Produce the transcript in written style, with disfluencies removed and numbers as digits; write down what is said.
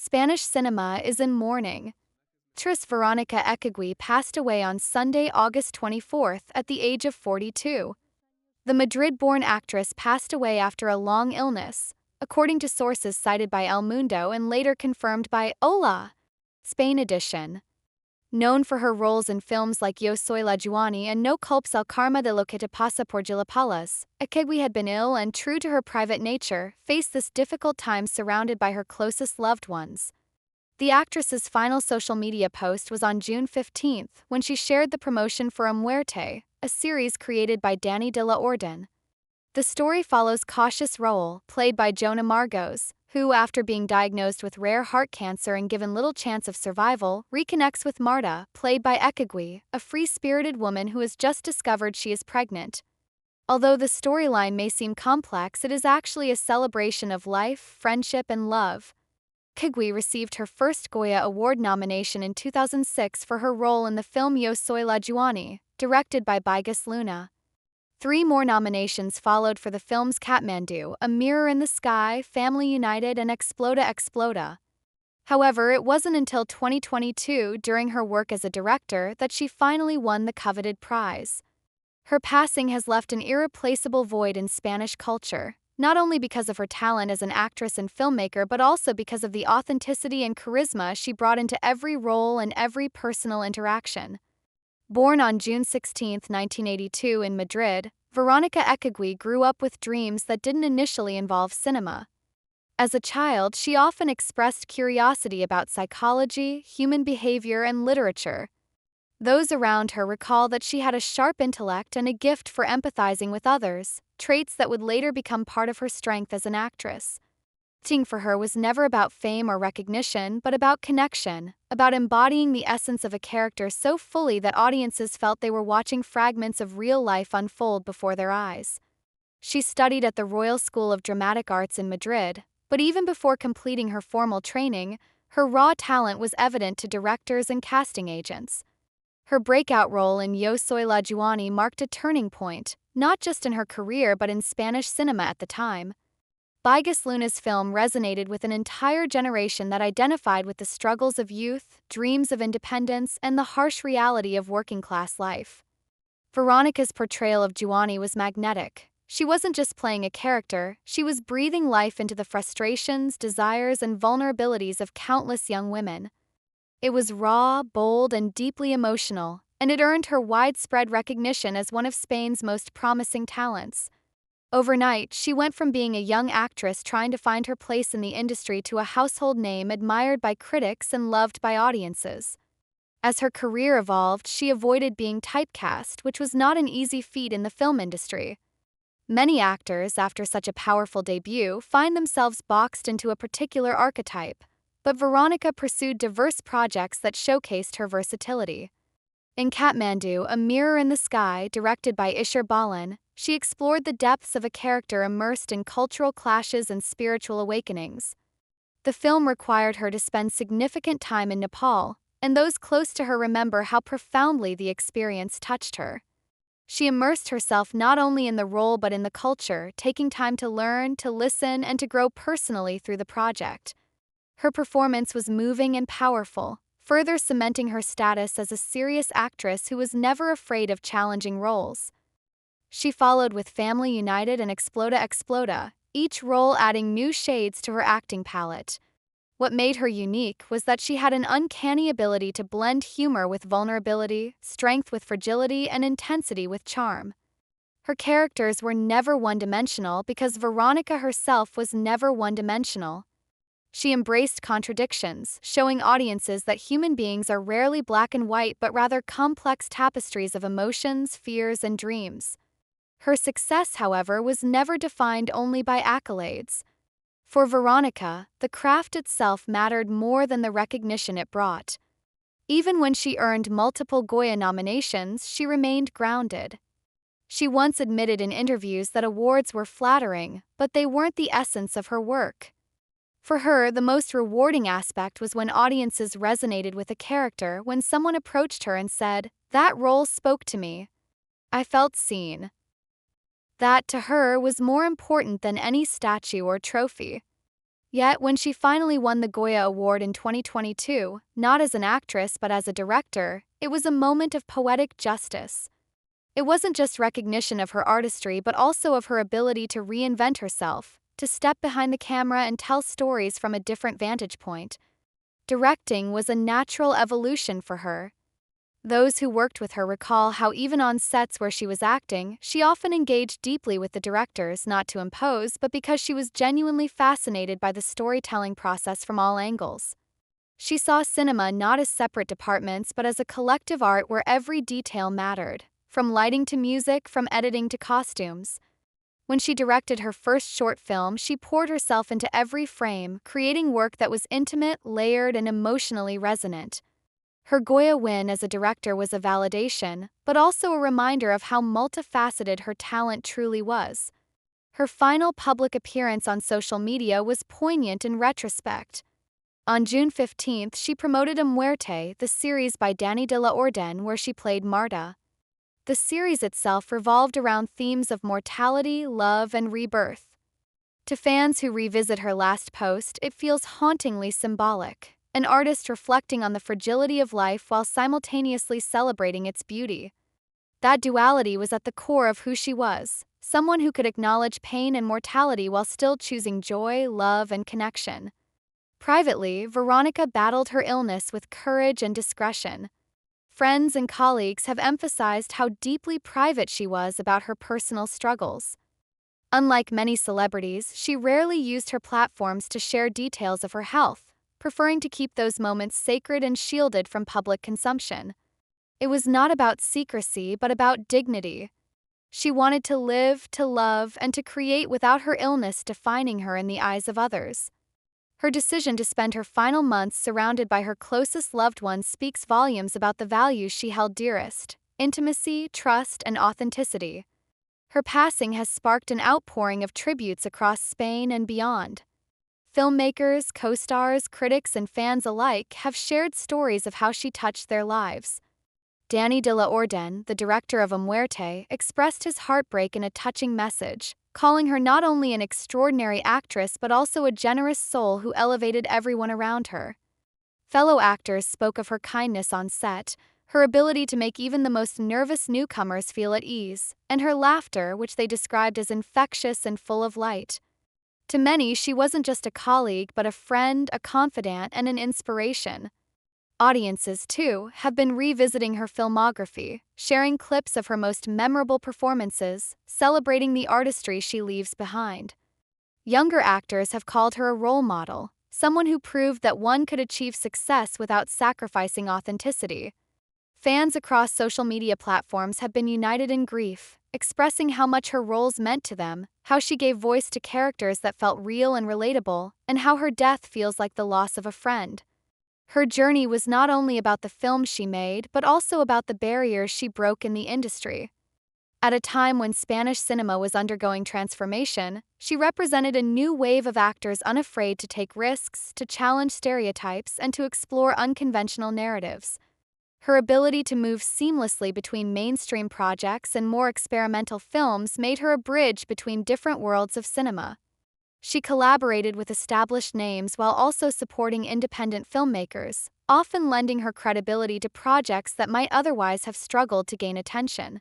Spanish cinema is in mourning. Actress Veronica Echegui passed away on Sunday, August 24th, at the age of 42. The Madrid-born actress passed away after a long illness, according to sources cited by El Mundo and later confirmed by Hola! Spain edition. Known for her roles in films like Yo Soy la Juani and No Culpes el Karma de lo que te pasa por Gilapalas, Echegui had been ill and, true to her private nature, faced this difficult time surrounded by her closest loved ones. The actress's final social media post was on June 15th, when she shared the promotion for A Muerte, a series created by Danny de la Orden. The story follows Cautious Raul, played by Jonah Margos, who, after being diagnosed with rare heart cancer and given little chance of survival, reconnects with Marta, played by Echegui, a free-spirited woman who has just discovered she is pregnant. Although the storyline may seem complex, it is actually a celebration of life, friendship, and love. Echegui received her first Goya Award nomination in 2006 for her role in the film Yo Soy la Juani, directed by Bigas Luna. 3 more nominations followed for the films Kathmandu, A Mirror in the Sky, Family United, and Exploda Exploda. However, it wasn't until 2022, during her work as a director, that she finally won the coveted prize. Her passing has left an irreplaceable void in Spanish culture, not only because of her talent as an actress and filmmaker but also because of the authenticity and charisma she brought into every role and every personal interaction. Born on June 16, 1982 in Madrid, Veronica Echegui grew up with dreams that didn't initially involve cinema. As a child, she often expressed curiosity about psychology, human behavior, and literature. Those around her recall that she had a sharp intellect and a gift for empathizing with others, traits that would later become part of her strength as an actress. Acting for her was never about fame or recognition, but about connection, about embodying the essence of a character so fully that audiences felt they were watching fragments of real life unfold before their eyes. She studied at the Royal School of Dramatic Arts in Madrid, but even before completing her formal training, her raw talent was evident to directors and casting agents. Her breakout role in Yo Soy la Juani marked a turning point, not just in her career but in Spanish cinema at the time. Bigas Luna's film resonated with an entire generation that identified with the struggles of youth, dreams of independence, and the harsh reality of working-class life. Veronica's portrayal of Juani was magnetic. She wasn't just playing a character, she was breathing life into the frustrations, desires, and vulnerabilities of countless young women. It was raw, bold, and deeply emotional, and it earned her widespread recognition as one of Spain's most promising talents. Overnight, she went from being a young actress trying to find her place in the industry to a household name admired by critics and loved by audiences. As her career evolved, she avoided being typecast, which was not an easy feat in the film industry. Many actors, after such a powerful debut, find themselves boxed into a particular archetype, but Veronica pursued diverse projects that showcased her versatility. In Kathmandu, A Mirror in the Sky, directed by Isher Balan, she explored the depths of a character immersed in cultural clashes and spiritual awakenings. The film required her to spend significant time in Nepal, and those close to her remember how profoundly the experience touched her. She immersed herself not only in the role but in the culture, taking time to learn, to listen, and to grow personally through the project. Her performance was moving and powerful, further cementing her status as a serious actress who was never afraid of challenging roles. She followed with Family United and Exploda Exploda, each role adding new shades to her acting palette. What made her unique was that she had an uncanny ability to blend humor with vulnerability, strength with fragility, and intensity with charm. Her characters were never one-dimensional because Veronica herself was never one-dimensional. She embraced contradictions, showing audiences that human beings are rarely black and white but rather complex tapestries of emotions, fears, and dreams. Her success, however, was never defined only by accolades. For Veronica, the craft itself mattered more than the recognition it brought. Even when she earned multiple Goya nominations, she remained grounded. She once admitted in interviews that awards were flattering, but they weren't the essence of her work. For her, the most rewarding aspect was when audiences resonated with a character, when someone approached her and said, "That role spoke to me. I felt seen." That, to her, was more important than any statue or trophy. Yet, when she finally won the Goya Award in 2022, not as an actress but as a director, it was a moment of poetic justice. It wasn't just recognition of her artistry but also of her ability to reinvent herself, to step behind the camera and tell stories from a different vantage point. Directing was a natural evolution for her. Those who worked with her recall how even on sets where she was acting, she often engaged deeply with the directors, not to impose, but because she was genuinely fascinated by the storytelling process from all angles. She saw cinema not as separate departments but as a collective art where every detail mattered, from lighting to music, from editing to costumes. When she directed her first short film, she poured herself into every frame, creating work that was intimate, layered, and emotionally resonant. Her Goya win as a director was a validation, but also a reminder of how multifaceted her talent truly was. Her final public appearance on social media was poignant in retrospect. On June 15th, she promoted A Muerte, the series by Dani de la Orden, where she played Marta. The series itself revolved around themes of mortality, love, and rebirth. To fans who revisit her last post, it feels hauntingly symbolic, an artist reflecting on the fragility of life while simultaneously celebrating its beauty. That duality was at the core of who she was, someone who could acknowledge pain and mortality while still choosing joy, love, and connection. Privately, Veronica battled her illness with courage and discretion. Friends and colleagues have emphasized how deeply private she was about her personal struggles. Unlike many celebrities, she rarely used her platforms to share details of her health, preferring to keep those moments sacred and shielded from public consumption. It was not about secrecy, but about dignity. She wanted to live, to love, and to create without her illness defining her in the eyes of others. Her decision to spend her final months surrounded by her closest loved ones speaks volumes about the values she held dearest: intimacy, trust, and authenticity. Her passing has sparked an outpouring of tributes across Spain and beyond. Filmmakers, co-stars, critics, and fans alike have shared stories of how she touched their lives. Dani de la Orden, the director of A Muerte, expressed his heartbreak in a touching message, calling her not only an extraordinary actress but also a generous soul who elevated everyone around her. Fellow actors spoke of her kindness on set, her ability to make even the most nervous newcomers feel at ease, and her laughter, which they described as infectious and full of light. To many, she wasn't just a colleague but a friend, a confidant, and an inspiration. Audiences, too, have been revisiting her filmography, sharing clips of her most memorable performances, celebrating the artistry she leaves behind. Younger actors have called her a role model, someone who proved that one could achieve success without sacrificing authenticity. Fans across social media platforms have been united in grief, expressing how much her roles meant to them, how she gave voice to characters that felt real and relatable, and how her death feels like the loss of a friend. Her journey was not only about the films she made, but also about the barriers she broke in the industry. At a time when Spanish cinema was undergoing transformation, she represented a new wave of actors unafraid to take risks, to challenge stereotypes, and to explore unconventional narratives. Her ability to move seamlessly between mainstream projects and more experimental films made her a bridge between different worlds of cinema. She collaborated with established names while also supporting independent filmmakers, often lending her credibility to projects that might otherwise have struggled to gain attention.